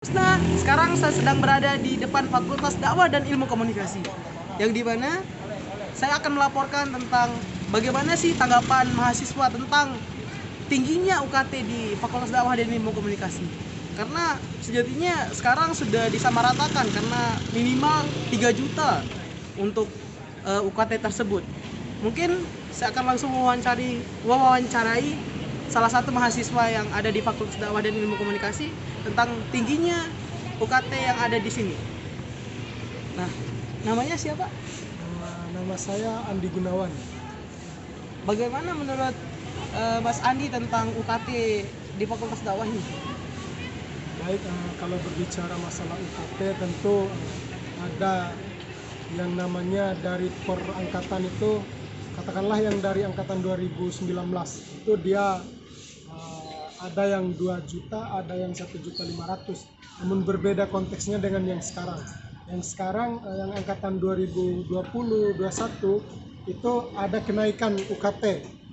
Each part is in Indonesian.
Nah, sekarang saya sedang berada di depan Fakultas Dakwah dan Ilmu Komunikasi, yang dimana saya akan melaporkan tentang bagaimana sih tanggapan mahasiswa tentang tingginya UKT di Fakultas Dakwah dan Ilmu Komunikasi. Karena sejatinya sekarang sudah disamaratakan karena minimal 3 juta untuk UKT tersebut. Mungkin saya akan langsung wawancarai salah satu mahasiswa yang ada di Fakultas Dakwah dan Ilmu Komunikasi tentang tingginya UKT yang ada di sini. Nah, namanya siapa? Nama saya Andi Gunawan. Bagaimana menurut Mas Andi tentang UKT di Fakultas Dakwah ini? Baik, kalau berbicara masalah UKT tentu ada yang namanya dari per angkatan itu, katakanlah yang dari angkatan 2019 itu dia ada yang 2 juta, ada yang 1.500.000. Namun berbeda konteksnya dengan yang sekarang. Yang sekarang yang angkatan 2020-21 itu ada kenaikan UKT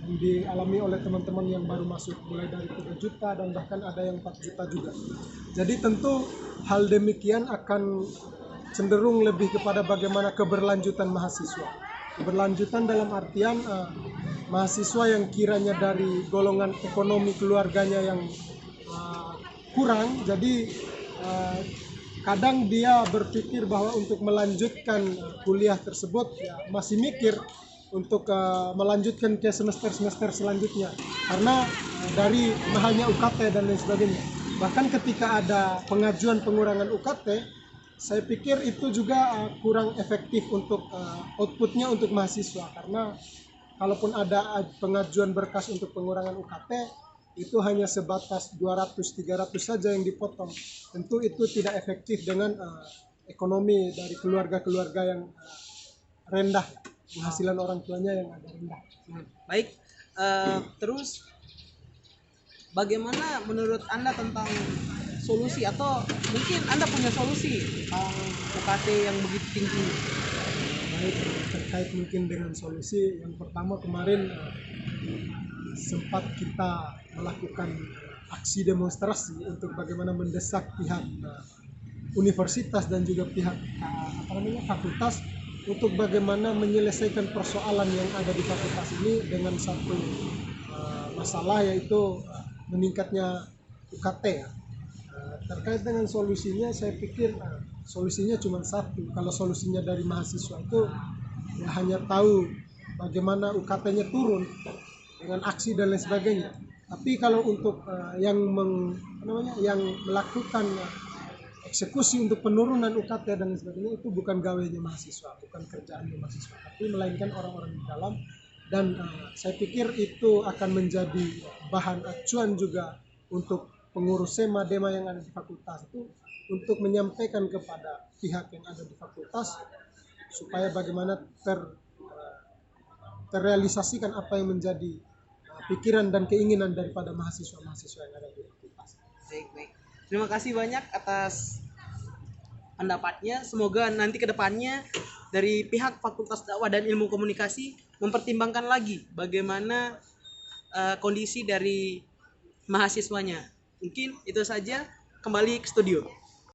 yang dialami oleh teman-teman yang baru masuk, mulai dari 3 juta dan bahkan ada yang 4 juta juga. Jadi tentu hal demikian akan cenderung lebih kepada bagaimana keberlanjutan mahasiswa. Keberlanjutan dalam artian mahasiswa yang kiranya dari golongan ekonomi keluarganya yang kurang, jadi kadang dia berpikir bahwa untuk melanjutkan kuliah tersebut ya masih mikir untuk melanjutkan ke semester-semester selanjutnya karena dari mahalnya UKT dan lain sebagainya. Bahkan ketika ada pengajuan pengurangan UKT, saya pikir itu juga kurang efektif untuk outputnya untuk mahasiswa, karena kalaupun ada pengajuan berkas untuk pengurangan UKT itu hanya sebatas 200-300 saja yang dipotong. Tentu itu tidak efektif dengan ekonomi dari keluarga-keluarga yang rendah, penghasilan orang tuanya yang agak rendah. Baik, terus bagaimana menurut Anda tentang solusi, atau mungkin Anda punya solusi tentang UKT yang begitu tinggi? Baik, terkait mungkin dengan solusi, yang pertama kemarin sempat kita melakukan aksi demonstrasi untuk bagaimana mendesak pihak universitas dan juga pihak fakultas untuk bagaimana menyelesaikan persoalan yang ada di fakultas ini dengan satu masalah, yaitu meningkatnya UKT ya. Terkait dengan solusinya, saya pikir solusinya cuma satu. Kalau solusinya dari mahasiswa itu ya hanya tahu bagaimana UKT-nya turun dengan aksi dan lain sebagainya. Tapi kalau untuk yang melakukan eksekusi untuk penurunan UKT dan lain sebagainya, itu bukan gawainya mahasiswa, bukan kerjaannya mahasiswa, tapi melainkan orang-orang di dalam. Dan saya pikir itu akan menjadi bahan acuan juga untuk pengurus SEMA DEMA yang ada di fakultas itu, untuk menyampaikan kepada pihak yang ada di fakultas supaya bagaimana terrealisasikan apa yang menjadi pikiran dan keinginan daripada mahasiswa-mahasiswa yang ada di fakultas. Baik. Terima kasih banyak atas pendapatnya. Semoga nanti ke depannya dari pihak Fakultas Dakwah dan Ilmu Komunikasi mempertimbangkan lagi bagaimana kondisi dari mahasiswanya. Mungkin itu saja, kembali ke studio.